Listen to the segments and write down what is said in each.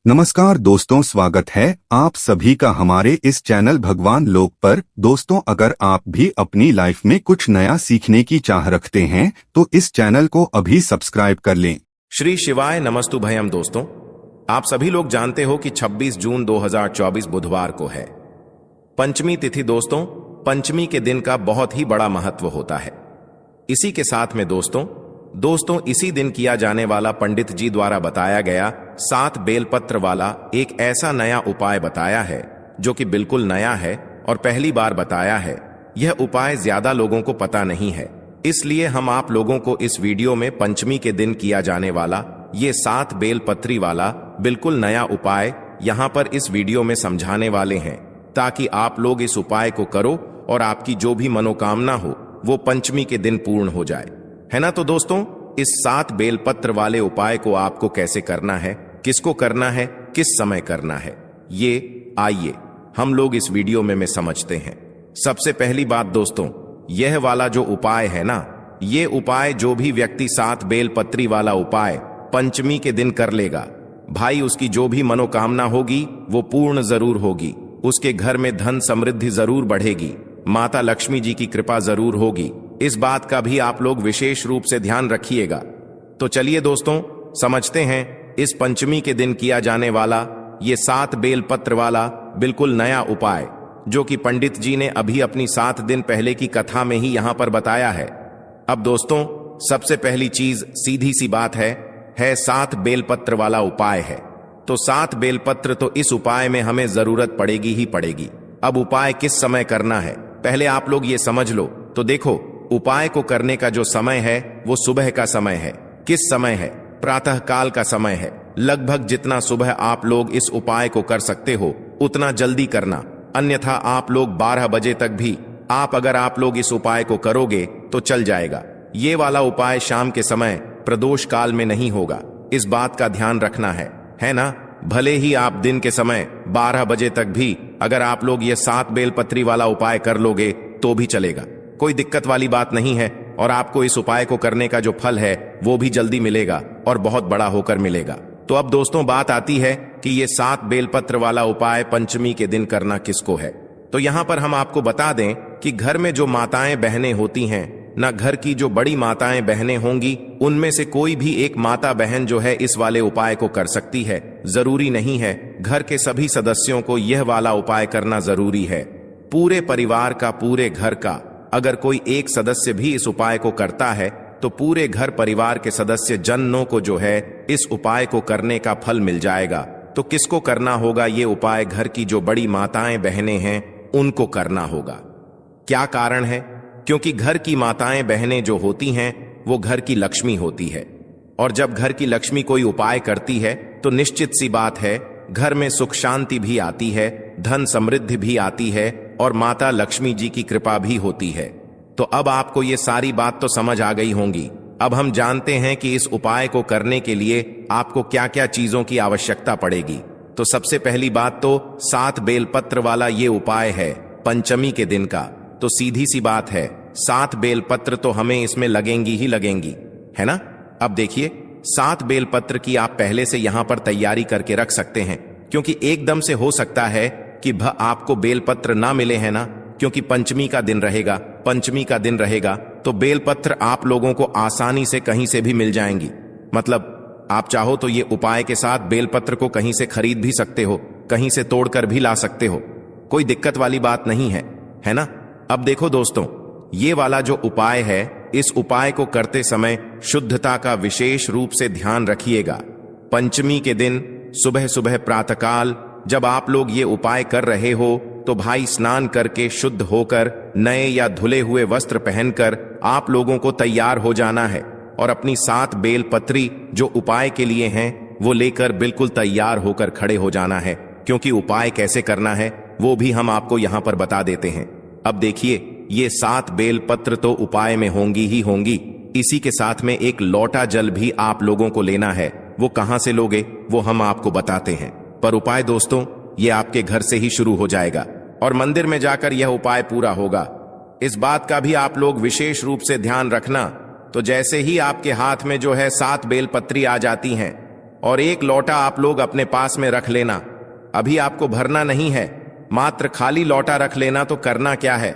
नमस्कार दोस्तों, स्वागत है आप सभी का हमारे इस चैनल भगवान लोक पर। दोस्तों, अगर आप भी अपनी लाइफ में कुछ नया सीखने की चाह रखते हैं तो इस चैनल को अभी सब्सक्राइब कर लें। श्री शिवाय नमस्तु भयम। दोस्तों, आप सभी लोग जानते हो कि 26 जून 2024 बुधवार को है पंचमी तिथि। दोस्तों, पंचमी के दिन का बहुत ही बड़ा महत्व होता है। इसी के साथ में दोस्तों इसी दिन किया जाने वाला पंडित जी द्वारा बताया गया 7 बेलपत्र वाला एक ऐसा नया उपाय बताया है जो कि बिल्कुल नया है और पहली बार बताया है। यह उपाय ज्यादा लोगों को पता नहीं है, इसलिए हम आप लोगों को इस वीडियो में पंचमी के दिन किया जाने वाला ये 7 बेलपत्री वाला बिल्कुल नया उपाय यहाँ पर इस वीडियो में समझाने वाले हैं, ताकि आप लोग इस उपाय को करो और आपकी जो भी मनोकामना हो वो पंचमी के दिन पूर्ण हो जाए, है ना। तो दोस्तों, इस 7 बेलपत्र वाले उपाय को आपको कैसे करना है, किसको करना है, किस समय करना है, ये आइए हम लोग इस वीडियो में समझते हैं। सबसे पहली बात दोस्तों, यह वाला जो उपाय है ना, ये उपाय जो भी व्यक्ति 7 बेलपत्री वाला उपाय पंचमी के दिन कर लेगा, भाई उसकी जो भी मनोकामना होगी वो पूर्ण जरूर होगी। उसके घर में धन समृद्धि जरूर बढ़ेगी, माता लक्ष्मी जी की कृपा जरूर होगी। इस बात का भी आप लोग विशेष रूप से ध्यान रखिएगा। तो चलिए दोस्तों, समझते हैं इस पंचमी के दिन किया जाने वाला ये 7 बेलपत्र वाला बिल्कुल नया उपाय, जो कि पंडित जी ने अभी अपनी 7 दिन पहले की कथा में ही यहां पर बताया है। अब दोस्तों, सबसे पहली चीज सीधी सी बात है 7 बेलपत्र वाला उपाय है, तो 7 बेलपत्र तो इस उपाय में हमें जरूरत पड़ेगी ही पड़ेगी। अब उपाय किस समय करना है, पहले आप लोग ये समझ लो। तो देखो, उपाय को करने का जो समय है वो सुबह का समय है। किस समय है? प्रातः काल का समय है। लगभग जितना सुबह आप लोग इस उपाय को कर सकते हो उतना जल्दी करना, अन्यथा आप लोग 12 बजे तक भी अगर आप लोग इस उपाय को करोगे तो चल जाएगा। ये वाला उपाय शाम के समय प्रदोष काल में नहीं होगा, इस बात का ध्यान रखना है ना। भले ही आप दिन के समय 12 बजे तक भी अगर आप लोग ये 7 बेलपत्री वाला उपाय कर लोगे तो भी चलेगा, कोई दिक्कत वाली बात नहीं है। और आपको इस उपाय को करने का जो फल है वो भी जल्दी मिलेगा और बहुत बड़ा होकर मिलेगा। तो अब दोस्तों, बात आती है कि ये 7 बेलपत्र वाला उपाय पंचमी के दिन करना किसको है। तो यहां पर हम आपको बता दें कि घर में जो माताएं बहनें होती हैं ना, घर की जो बड़ी माताएं बहनें होंगी, उनमें से कोई भी एक माता बहन जो है इस वाले उपाय को कर सकती है। जरूरी नहीं है घर के सभी सदस्यों को यह वाला उपाय करना जरूरी है। पूरे परिवार का, पूरे घर का अगर कोई एक सदस्य भी इस उपाय को करता है तो पूरे घर परिवार के सदस्य जनों को जो है इस उपाय को करने का फल मिल जाएगा। तो किसको करना होगा ये उपाय? घर की जो बड़ी माताएं बहनें हैं उनको करना होगा। क्या कारण है? क्योंकि घर की माताएं बहनें जो होती हैं वो घर की लक्ष्मी होती है, और जब घर की लक्ष्मी कोई उपाय करती है तो निश्चित सी बात है घर में सुख शांति भी आती है, धन समृद्धि भी आती है और माता लक्ष्मी जी की कृपा भी होती है। तो अब आपको ये सारी बात तो समझ आ गई होंगी। अब हम जानते हैं कि इस उपाय को करने के लिए आपको क्या क्या चीजों की आवश्यकता पड़ेगी। तो सबसे पहली बात तो 7 बेलपत्र वाला ये उपाय है पंचमी के दिन का। तो सीधी सी बात है 7 बेलपत्र तो हमें इसमें लगेंगी ही लगेंगी, है ना। अब देखिए, 7 बेलपत्र की आप पहले से यहां पर तैयारी करके रख सकते हैं, क्योंकि एकदम से हो सकता है कि आपको बेलपत्र ना मिले, है ना, क्योंकि पंचमी का दिन रहेगा तो बेलपत्र आप लोगों को आसानी से कहीं से भी मिल जाएंगी। मतलब आप चाहो तो ये उपाय के साथ बेलपत्र को कहीं से खरीद भी सकते हो, कहीं से तोड़कर भी ला सकते हो, कोई दिक्कत वाली बात नहीं है ना। अब देखो दोस्तों, ये वाला जो उपाय है, इस उपाय को करते समय शुद्धता का विशेष रूप से ध्यान रखिएगा। पंचमी के दिन सुबह सुबह प्रातःकाल जब आप लोग ये उपाय कर रहे हो तो भाई स्नान करके शुद्ध होकर नए या धुले हुए वस्त्र पहनकर आप लोगों को तैयार हो जाना है और अपनी 7 बेलपत्री जो उपाय के लिए हैं वो लेकर बिल्कुल तैयार होकर खड़े हो जाना है। क्योंकि उपाय कैसे करना है वो भी हम आपको यहां पर बता देते हैं। अब देखिए, ये 7 बेलपत्र तो उपाय में होंगी ही होंगी, इसी के साथ में एक लोटा जल भी आप लोगों को लेना है। वो कहां से लोगे वो हम आपको बताते हैं, पर उपाय दोस्तों ये आपके घर से ही शुरू हो जाएगा और मंदिर में जाकर यह उपाय पूरा होगा। इस बात का भी आप लोग विशेष रूप से ध्यान रखना। तो जैसे ही आपके हाथ में जो है 7 बेलपत्री आ जाती हैं, और एक लोटा आप लोग अपने पास में रख लेना। अभी आपको भरना नहीं है, मात्र खाली लोटा रख लेना। तो करना क्या है,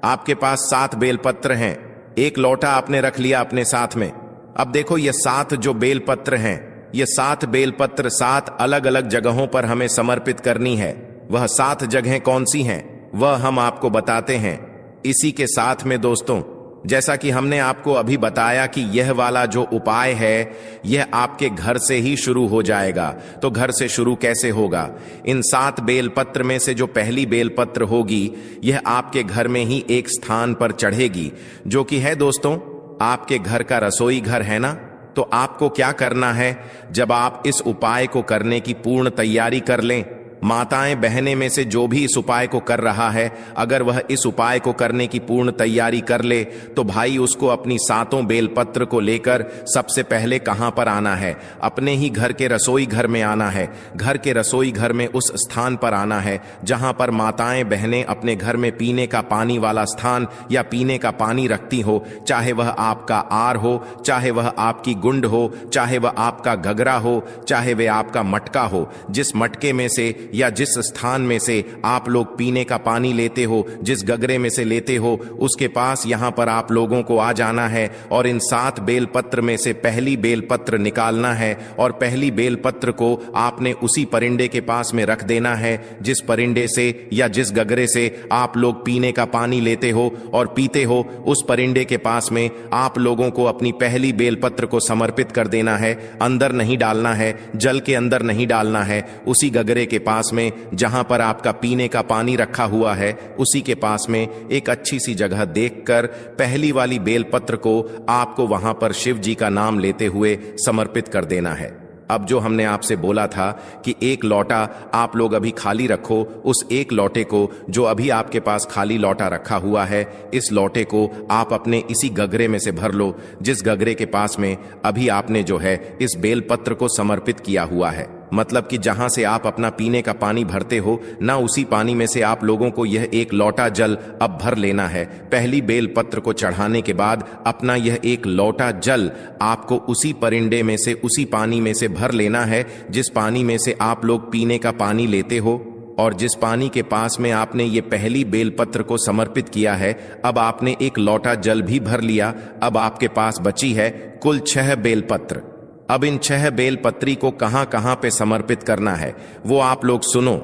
आपके पास 7 बेलपत्र हैं, एक लोटा आपने रख लिया अपने साथ में। अब देखो ये 7 जो बेलपत्र हैं, ये 7 बेलपत्र 7 अलग अलग जगहों पर हमें समर्पित करनी है। वह 7 जगहें कौन सी हैं वह हम आपको बताते हैं। इसी के साथ में दोस्तों, जैसा कि हमने आपको अभी बताया कि यह वाला जो उपाय है यह आपके घर से ही शुरू हो जाएगा। तो घर से शुरू कैसे होगा, इन 7 बेलपत्र में से जो पहली बेलपत्र होगी यह आपके घर में ही एक स्थान पर चढ़ेगी, जो कि है दोस्तों आपके घर का रसोई घर, है ना। तो आपको क्या करना है, जब आप इस उपाय को करने की पूर्ण तैयारी कर लें, माताएं बहनें में से जो भी इस उपाय को कर रहा है, अगर वह इस उपाय को करने की पूर्ण तैयारी कर ले तो भाई उसको अपनी 7 बेलपत्र को लेकर सबसे पहले कहां पर आना है, अपने ही घर के रसोई घर में आना है। घर के रसोई घर में उस स्थान पर आना है जहां पर माताएं बहनें अपने घर में पीने का पानी वाला स्थान या पीने का पानी रखती हो, चाहे वह आपका आर हो, चाहे वह आपकी गुंड हो, चाहे वह आपका गगरा हो, चाहे वह आपका मटका हो। जिस मटके में से या जिस स्थान में से आप लोग पीने का पानी लेते हो, जिस गगरे में से लेते हो, उसके पास यहां पर आप लोगों को आ जाना है और इन 7 बेलपत्र में से पहली बेलपत्र निकालना है और पहली बेलपत्र को आपने उसी परिंडे के पास में रख देना है जिस परिंडे से या जिस गगरे से आप लोग पीने का पानी लेते हो और पीते हो। उस परिंडे के पास में आप लोगों को अपनी पहली बेलपत्र को समर्पित कर देना है। अंदर नहीं डालना है, जल के अंदर नहीं डालना है, उसी गगरे के पास में जहां पर आपका पीने का पानी रखा हुआ है उसी के पास में एक अच्छी सी जगह देखकर पहली वाली बेलपत्र को आपको वहां पर शिव जी का नाम लेते हुए समर्पित कर देना है। अब जो हमने आपसे बोला था कि एक लोटा आप लोग अभी खाली रखो, उस एक लोटे को जो अभी आपके पास खाली लोटा रखा हुआ है, इस लोटे को आप अपने इसी गगरे में से भर लो जिस गगरे के पास में अभी आपने जो है इस बेलपत्र को समर्पित किया हुआ है। मतलब कि जहां से आप अपना पीने का पानी भरते हो ना, उसी पानी में से आप लोगों को यह एक लोटा जल अब भर लेना है। पहली बेलपत्र को चढ़ाने के बाद अपना यह एक लोटा जल आपको उसी परिंडे में से, उसी पानी में से भर लेना है जिस पानी में से आप लोग पीने का पानी लेते हो और जिस पानी के पास में आपने ये पहली बेलपत्र को समर्पित किया है। अब आपने एक लोटा जल भी भर लिया। अब आपके पास बची है कुल 6 बेलपत्र। अब इन 6 बेलपत्री को कहां कहां पे समर्पित करना है वो आप लोग सुनो।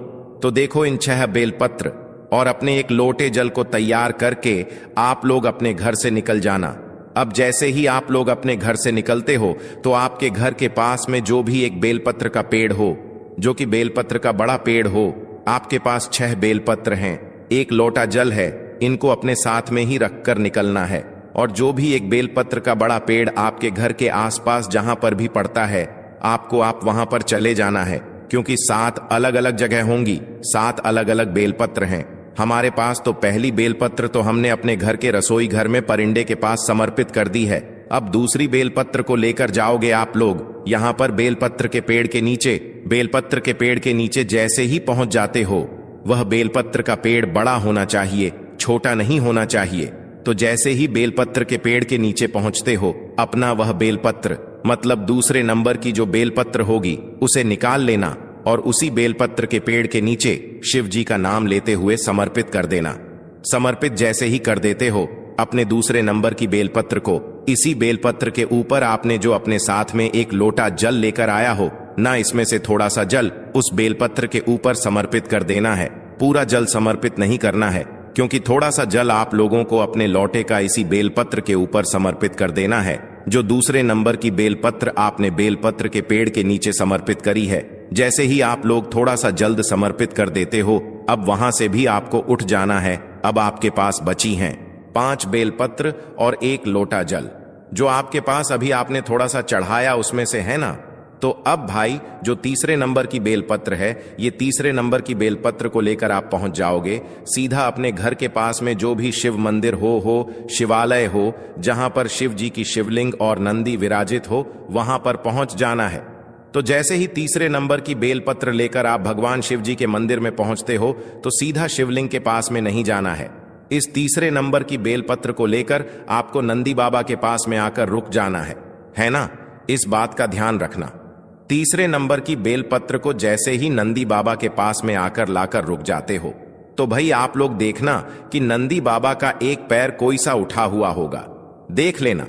तो देखो इन 6 बेलपत्र और अपने एक लोटे जल को तैयार करके आप लोग अपने घर से निकल जाना। अब जैसे ही आप लोग अपने घर से निकलते हो तो आपके घर के पास में जो भी एक बेलपत्र का पेड़ हो, जो कि बेलपत्र का बड़ा पेड़ हो, आपके पास 6 बेलपत्र हैं, एक लोटा जल है, इनको अपने साथ में ही रखकर निकलना है। और जो भी एक बेलपत्र का बड़ा पेड़ आपके घर के आसपास जहां पर भी पड़ता है, आप वहां पर चले जाना है, क्योंकि 7 अलग अलग जगह होंगी, 7 अलग अलग बेलपत्र हैं। हमारे पास तो पहली बेलपत्र तो हमने अपने घर के रसोई घर में परिंडे के पास समर्पित कर दी है। अब दूसरी बेलपत्र को लेकर जाओगे आप लोग यहां पर बेलपत्र के पेड़ के नीचे। बेलपत्र के पेड़ के नीचे जैसे ही पहुंच जाते हो, वह बेलपत्र का पेड़ बड़ा होना चाहिए, छोटा नहीं होना चाहिए। तो जैसे ही बेलपत्र के पेड़ के नीचे पहुंचते हो, अपना वह बेलपत्र मतलब दूसरे नंबर की जो बेलपत्र होगी उसे निकाल लेना और उसी बेलपत्र के पेड़ के नीचे शिव जी का नाम लेते हुए समर्पित कर देना। समर्पित जैसे ही कर देते हो, अपने दूसरे नंबर की बेलपत्र को इसी बेलपत्र के ऊपर आपने जो अपने साथ में एक लोटा जल लेकर आया हो ना, इसमें से थोड़ा सा जल उस बेलपत्र के ऊपर समर्पित कर देना है। पूरा जल समर्पित नहीं करना है, क्योंकि थोड़ा सा जल आप लोगों को अपने लोटे का इसी बेलपत्र के ऊपर समर्पित कर देना है जो दूसरे नंबर की बेलपत्र आपने बेलपत्र के पेड़ के नीचे समर्पित करी है। जैसे ही आप लोग थोड़ा सा जल्द समर्पित कर देते हो, अब वहां से भी आपको उठ जाना है। अब आपके पास बची हैं 5 बेलपत्र और 1 लोटा जल, जो आपके पास अभी आपने थोड़ा सा चढ़ाया उसमें से, है ना। तो अब भाई जो तीसरे नंबर की बेलपत्र है, ये तीसरे नंबर की बेलपत्र को लेकर आप पहुंच जाओगे सीधा अपने घर के पास में जो भी शिव मंदिर हो शिवालय हो, जहां पर शिव जी की शिवलिंग और नंदी विराजित हो, वहां पर पहुंच जाना है। तो जैसे ही तीसरे नंबर की बेलपत्र लेकर आप भगवान शिव जी के मंदिर में पहुंचते हो तो सीधा शिवलिंग के पास में नहीं जाना है। इस तीसरे नंबर की बेलपत्र को लेकर आपको नंदी बाबा के पास में आकर रुक जाना है ना। इस बात का ध्यान रखना। तीसरे नंबर की बेलपत्र को जैसे ही नंदी बाबा के पास में आकर लाकर रुक जाते हो तो भाई आप लोग देखना कि नंदी बाबा का एक पैर कोई सा उठा हुआ होगा। देख लेना,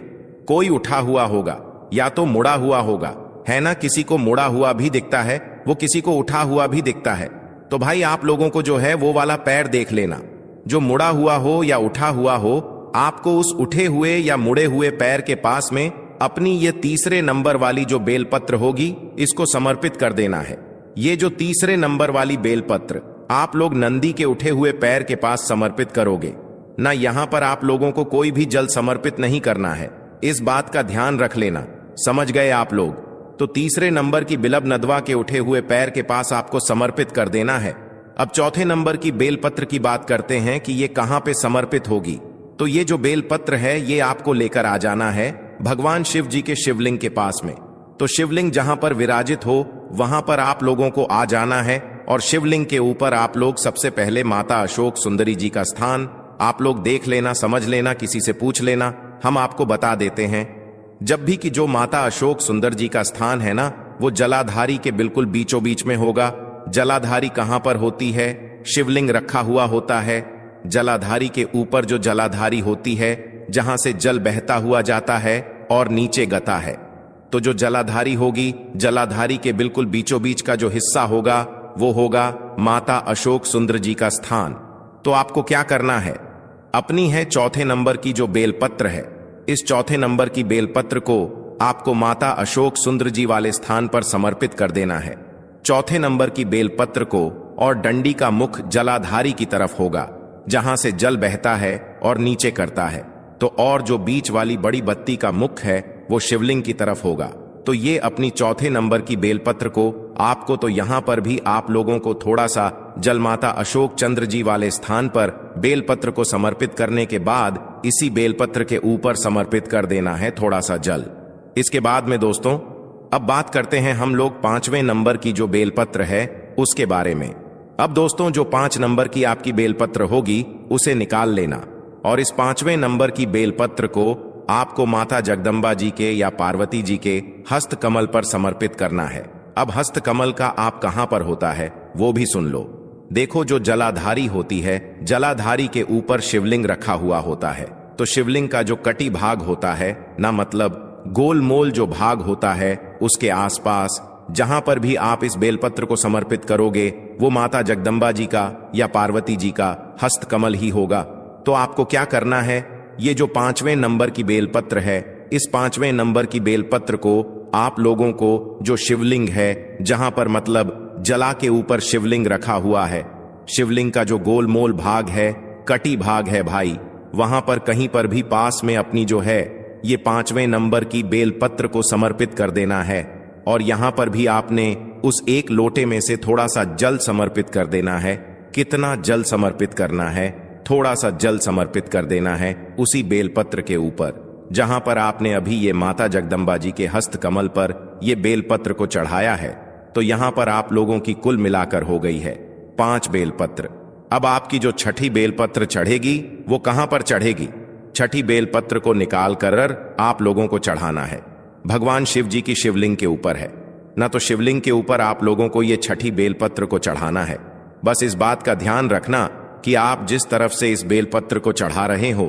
कोई उठा हुआ होगा या तो मुड़ा हुआ होगा, है ना। किसी को मुड़ा हुआ भी दिखता है, वो किसी को उठा हुआ भी दिखता है। तो भाई आप लोगों को जो है वो वाला पैर देख लेना, जो मुड़ा हुआ हो या उठा हुआ हो। आपको उस उठे हुए या मुड़े हुए पैर के पास में अपनी ये तीसरे नंबर वाली जो बेलपत्र होगी इसको समर्पित कर देना है। ये जो तीसरे नंबर वाली बेलपत्र आप लोग नंदी के उठे हुए पैर के पास समर्पित करोगे ना। यहां पर आप लोगों को कोई भी जल समर्पित नहीं करना है, इस बात का ध्यान रख लेना, समझ गए आप लोग। तो तीसरे नंबर की बिलब नदवा के उठे हुए पैर के पास आपको समर्पित कर देना है। अब चौथे नंबर की बेलपत्र की बात करते हैं कि ये कहां पे समर्पित होगी। तो ये जो बेलपत्र है ये आपको लेकर आ जाना है भगवान शिव जी के शिवलिंग के पास में। तो शिवलिंग जहां पर विराजित हो वहां पर आप लोगों को आ जाना है और शिवलिंग के ऊपर आप लोग सबसे पहले माता अशोक सुंदरी जी का स्थान आप लोग देख लेना, समझ लेना, किसी से पूछ लेना, हम आपको बता देते हैं। जब भी कि जो माता अशोक सुंदर जी का स्थान है ना वो जलाधारी के बिल्कुल बीचों बीच में होगा। जलाधारी कहां पर होती है? शिवलिंग रखा हुआ होता है, जलाधारी के ऊपर जो जलाधारी होती है जहां से जल बहता हुआ जाता है और नीचे गता है। तो जो जलाधारी होगी, जलाधारी के बिल्कुल बीचों बीच का जो हिस्सा होगा वो होगा माता अशोक सुंदर जी का स्थान। तो आपको क्या करना है, अपनी है चौथे नंबर की जो बेलपत्र है, इस चौथे नंबर की बेलपत्र को आपको माता अशोक सुंदर जी वाले स्थान पर समर्पित कर देना है। चौथे नंबर की बेलपत्र को और डंडी का मुख जलाधारी की तरफ होगा जहां से जल बहता है और नीचे करता है। तो और जो बीच वाली बड़ी बत्ती का मुख है वो शिवलिंग की तरफ होगा। तो ये अपनी चौथे नंबर की बेलपत्र को आपको तो यहां पर भी आप लोगों को थोड़ा सा जलमाता अशोक चंद्र जी वाले स्थान पर बेलपत्र को समर्पित करने के बाद इसी बेलपत्र के ऊपर समर्पित कर देना है थोड़ा सा जल। इसके बाद में दोस्तों अब बात करते हैं हम लोग पांचवें नंबर की जो बेलपत्र है उसके बारे में। अब दोस्तों जो 5 नंबर की आपकी बेलपत्र होगी उसे निकाल लेना और इस 5वें नंबर की बेलपत्र को आपको माता जगदम्बा जी के या पार्वती जी के हस्त कमल पर समर्पित करना है। अब हस्त कमल का आप कहां पर होता है वो भी सुन लो। देखो जो जलाधारी होती है, जलाधारी के ऊपर शिवलिंग रखा हुआ होता है। तो शिवलिंग का जो कटी भाग होता है ना, मतलब गोल मोल जो भाग होता है, उसके आसपास जहां पर भी आप इस बेलपत्र को समर्पित करोगे वो माता जगदम्बा जी का या पार्वती जी का हस्त कमल ही होगा। तो आपको क्या करना है, ये जो 5वें नंबर की बेलपत्र है, इस 5वें नंबर की बेलपत्र को आप लोगों को जो शिवलिंग है जहां पर मतलब जला के ऊपर शिवलिंग रखा हुआ है, शिवलिंग का जो गोल मोल भाग है, कटी भाग है भाई, वहां पर कहीं पर भी पास में अपनी जो है ये 5वें नंबर की बेलपत्र को समर्पित कर देना है। और यहां पर भी आपने उस एक लोटे में से थोड़ा सा जल समर्पित कर देना है। कितना जल समर्पित करना है? थोड़ा सा जल समर्पित कर देना है उसी बेलपत्र के ऊपर जहां पर आपने अभी ये माता जगदम्बा जी के हस्त कमल पर ये बेलपत्र को चढ़ाया है। तो यहां पर आप लोगों की कुल मिलाकर हो गई है 5 बेलपत्र। अब आपकी जो छठी बेलपत्र चढ़ेगी वो कहां पर चढ़ेगी? छठी बेलपत्र को निकाल कर आप लोगों को चढ़ाना है भगवान शिव जी की शिवलिंग के ऊपर है ना। तो शिवलिंग के ऊपर आप लोगों को ये छठी बेलपत्र को चढ़ाना है। बस इस बात का ध्यान रखना कि आप जिस तरफ से इस बेलपत्र को चढ़ा रहे हो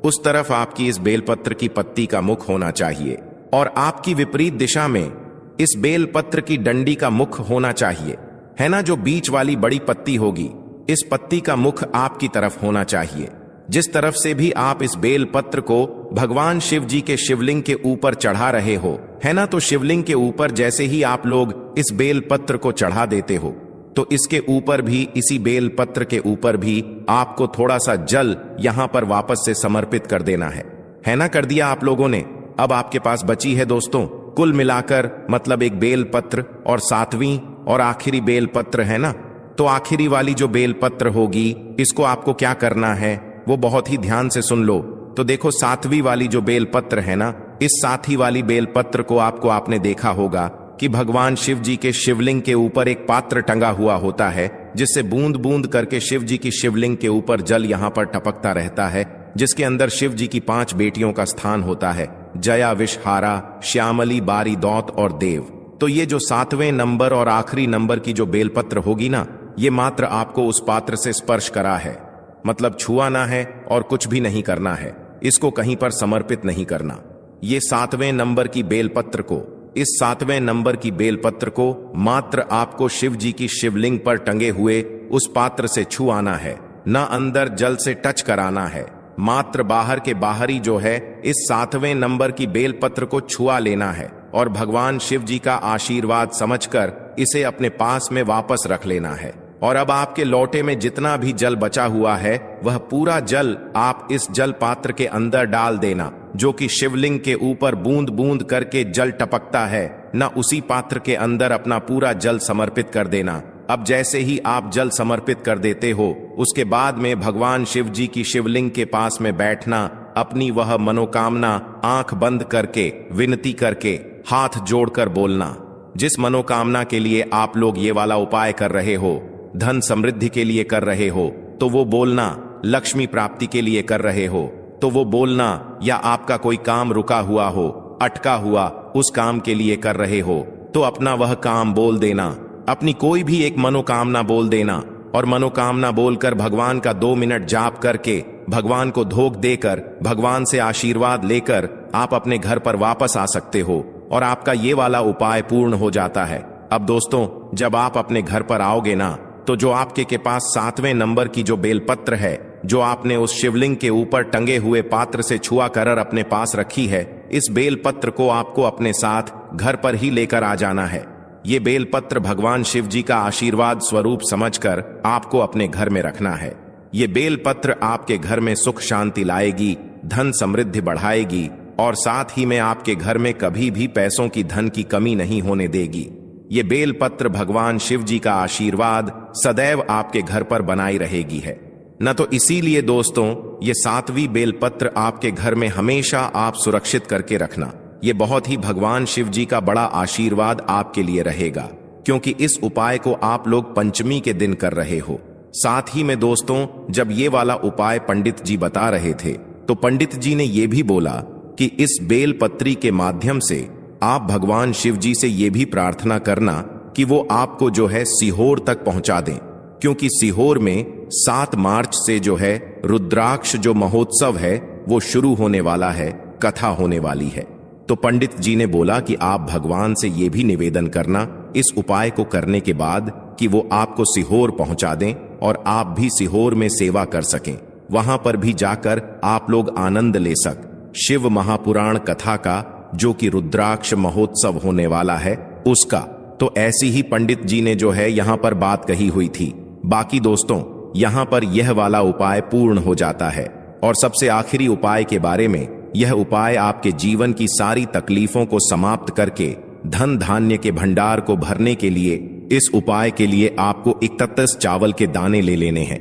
उस तरफ आपकी इस बेलपत्र की पत्ती का मुख होना चाहिए और आपकी विपरीत दिशा में इस बेलपत्र की डंडी का मुख होना चाहिए, है ना। जो बीच वाली बड़ी पत्ती होगी इस पत्ती का मुख आपकी तरफ होना चाहिए। जिस तरफ से भी आप इस बेलपत्र को भगवान शिव जी के शिवलिंग के ऊपर चढ़ा रहे हो, है ना, तो शिवलिंग के ऊपर जैसे ही आप लोग इस बेलपत्र को चढ़ा देते हो तो इसके ऊपर भी, इसी बेलपत्र के ऊपर भी आपको थोड़ा सा जल यहां पर वापस से समर्पित कर देना है ना। कर दिया आप लोगों ने। अब आपके पास बची है दोस्तों कुल मिलाकर मतलब एक बेलपत्र और 7वीं और आखिरी बेलपत्र, है ना। तो आखिरी वाली जो बेलपत्र होगी इसको आपको क्या करना है वो बहुत ही ध्यान से सुन लो। तो देखो 7वीं वाली जो बेलपत्र है ना, इस 7वीं वाली बेलपत्र को आपने देखा होगा कि भगवान शिव जी के शिवलिंग के ऊपर एक पात्र टंगा हुआ होता है जिससे बूंद बूंद करके शिव जी की शिवलिंग के ऊपर जल यहां पर टपकता रहता है, जिसके अंदर शिव जी की 5 बेटियों का स्थान होता है, जया, विषहारा, श्यामली, बारी, दौत और देव, तो ये जो 7वें नंबर और आखिरी नंबर की जो बेलपत्र होगी ना, ये मात्र आपको उस पात्र से स्पर्श करा है, मतलब छुआ ना है और कुछ भी नहीं करना है, इसको कहीं पर समर्पित नहीं करना। ये 7वें नंबर की बेलपत्र को, इस 7वें नंबर की बेलपत्र को मात्र आपको शिव जी की शिवलिंग पर टंगे हुए उस पात्र से छुआना है, ना अंदर जल से टच कराना है, मात्र बाहर के बाहरी जो है इस 7वें नंबर की बेलपत्र को छुआ लेना है और भगवान शिव जी का आशीर्वाद समझकर इसे अपने पास में वापस रख लेना है। और अब आपके लोटे में जितना भी जल बचा हुआ है वह पूरा जल आप इस जल पात्र के अंदर डाल देना, जो कि शिवलिंग के ऊपर बूंद बूंद करके जल टपकता है, न उसी पात्र के अंदर अपना पूरा जल समर्पित कर देना। अब जैसे ही आप जल समर्पित कर देते हो, उसके बाद में भगवान शिव जी की शिवलिंग के पास में बैठना, अपनी वह मनोकामना आंख बंद करके विनती करके हाथ जोड़कर बोलना। जिस मनोकामना के लिए आप लोग ये वाला उपाय कर रहे हो, धन समृद्धि के लिए कर रहे हो तो वो बोलना, लक्ष्मी प्राप्ति के लिए कर रहे हो तो वो बोलना, या आपका कोई काम रुका हुआ हो, अटका हुआ, उस काम के लिए कर रहे हो तो अपना वह काम बोल देना, अपनी कोई भी एक मनोकामना बोल देना। और मनोकामना बोलकर भगवान का 2 मिनट जाप करके, भगवान को धोख देकर, भगवान से आशीर्वाद लेकर आप अपने घर पर वापस आ सकते हो और आपका ये वाला उपाय पूर्ण हो जाता है। अब दोस्तों, जब आप अपने घर पर आओगे ना, तो जो आपके के पास 7वें नंबर की जो बेलपत्र है, जो आपने उस शिवलिंग के ऊपर टंगे हुए पात्र से छुआ कर अपने पास रखी है, इस बेलपत्र को आपको अपने साथ घर पर ही लेकर आ जाना है। ये बेलपत्र भगवान शिव जी का आशीर्वाद स्वरूप समझकर आपको अपने घर में रखना है। ये बेलपत्र आपके घर में सुख शांति लाएगी, धन समृद्धि बढ़ाएगी और साथ ही में आपके घर में कभी भी पैसों की, धन की कमी नहीं होने देगी। ये बेलपत्र भगवान शिव जी का आशीर्वाद सदैव आपके घर पर बनाई रहेगी है न। तो इसीलिए दोस्तों, ये 7वीं बेलपत्र आपके घर में हमेशा आप सुरक्षित करके रखना। ये बहुत ही भगवान शिव जी का बड़ा आशीर्वाद आपके लिए रहेगा, क्योंकि इस उपाय को आप लोग पंचमी के दिन कर रहे हो। साथ ही में दोस्तों, जब ये वाला उपाय पंडित जी बता रहे थे, तो पंडित जी ने ये भी बोला कि इस बेलपत्री के माध्यम से आप भगवान शिव जी से ये भी प्रार्थना करना कि वो आपको जो है सीहोर तक पहुंचा दें, क्योंकि सीहोर में 7 मार्च से जो है रुद्राक्ष जो महोत्सव है वो शुरू होने वाला है, कथा होने वाली है। तो पंडित जी ने बोला कि आप भगवान से ये भी निवेदन करना इस उपाय को करने के बाद कि वो आपको सीहोर पहुंचा दें और आप भी सीहोर में सेवा कर सकें, वहां पर भी जाकर आप लोग आनंद ले सक शिव महापुराण कथा का, जो कि रुद्राक्ष महोत्सव होने वाला है उसका। तो ऐसी ही पंडित जी ने जो है यहां पर बात कही हुई थी। बाकी दोस्तों, यहां पर यह वाला उपाय पूर्ण हो जाता है। और सबसे आखिरी उपाय के बारे में, यह उपाय आपके जीवन की सारी तकलीफों को समाप्त करके धन धान्य के भंडार को भरने के लिए, इस उपाय के लिए आपको 31 चावल के दाने ले लेने हैं।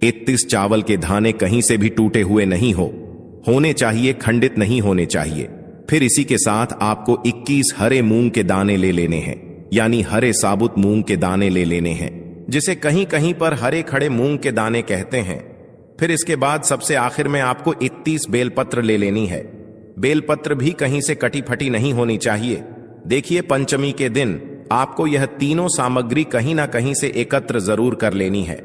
31 चावल के दाने कहीं से भी टूटे हुए नहीं होने चाहिए, खंडित नहीं होने चाहिए। फिर इसी के साथ आपको 21 हरे मूंग के दाने ले लेने हैं, यानी हरे साबुत मूंग के दाने ले लेने हैं, जिसे कहीं कहीं पर हरे खड़े मूंग के दाने कहते हैं। फिर इसके बाद सबसे आखिर में आपको 31 बेलपत्र ले लेनी है। बेलपत्र भी कहीं से कटी फटी नहीं होनी चाहिए। देखिए, पंचमी के दिन आपको यह तीनों सामग्री कहीं ना कहीं से एकत्र जरूर कर लेनी है।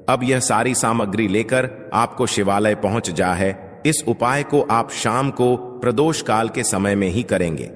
अब यह सारी सामग्री लेकर आपको शिवालय पहुंच जा है। इस उपाय को आप शाम को प्रदोष काल के समय में ही करेंगे।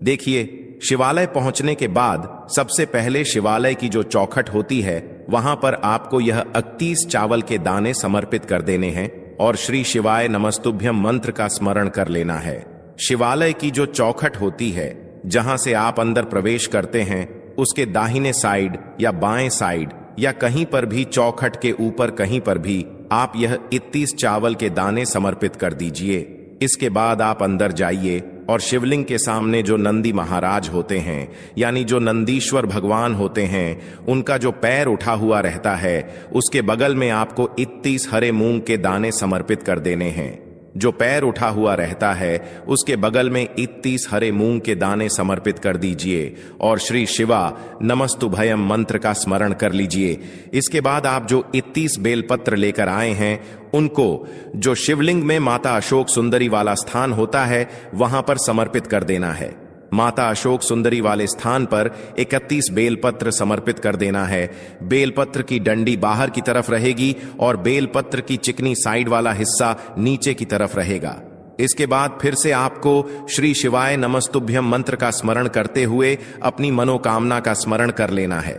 देखिए, शिवालय पहुंचने के बाद सबसे पहले शिवालय की जो चौखट होती है, वहां पर आपको यह 31 चावल के दाने समर्पित कर देने हैं और श्री शिवाय नमस्तुभ्यम मंत्र का स्मरण कर लेना है। शिवालय की जो चौखट होती है, जहां से आप अंदर प्रवेश करते हैं, उसके दाहिने साइड या बाएं साइड या कहीं पर भी चौखट के ऊपर कहीं पर भी आप यह 31 चावल के दाने समर्पित कर दीजिए। इसके बाद आप अंदर जाइए और शिवलिंग के सामने जो नंदी महाराज होते हैं, यानी जो नंदीश्वर भगवान होते हैं, उनका जो पैर उठा हुआ रहता है, उसके बगल में आपको 31 हरे मूंग के दाने समर्पित कर देने हैं। जो पैर उठा हुआ रहता है, उसके बगल में 31 हरे मूंग के दाने समर्पित कर दीजिए और श्री शिवा नमस्तुभयम मंत्र का स्मरण कर लीजिए। इसके बाद आप जो 31 बेलपत्र लेकर आए हैं, उनको जो शिवलिंग में माता अशोक सुंदरी वाला स्थान होता है, वहां पर समर्पित कर देना है। माता अशोक सुंदरी वाले स्थान पर 31 बेलपत्र समर्पित कर देना है। बेलपत्र की डंडी बाहर की तरफ रहेगी और बेलपत्र की चिकनी साइड वाला हिस्सा नीचे की तरफ रहेगा। इसके बाद फिर से आपको श्री शिवाय नमस्तुभ्यम मंत्र का स्मरण करते हुए अपनी मनोकामना का स्मरण कर लेना है।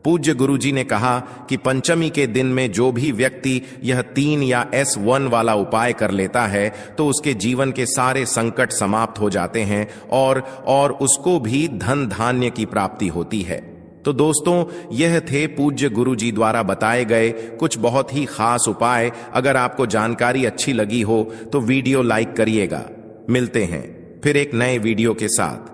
पूज्य गुरुजी ने कहा कि पंचमी के दिन में जो भी व्यक्ति यह 3 या S1 वाला उपाय कर लेता है तो उसके जीवन के सारे संकट समाप्त हो जाते हैं और उसको भी धन धान्य की प्राप्ति होती है। तो दोस्तों, यह थे पूज्य गुरुजी द्वारा बताए गए कुछ बहुत ही खास उपाय। अगर आपको जानकारी अच्छी लगी हो तो वीडियो लाइक करिएगा। मिलते हैं फिर एक नए वीडियो के साथ।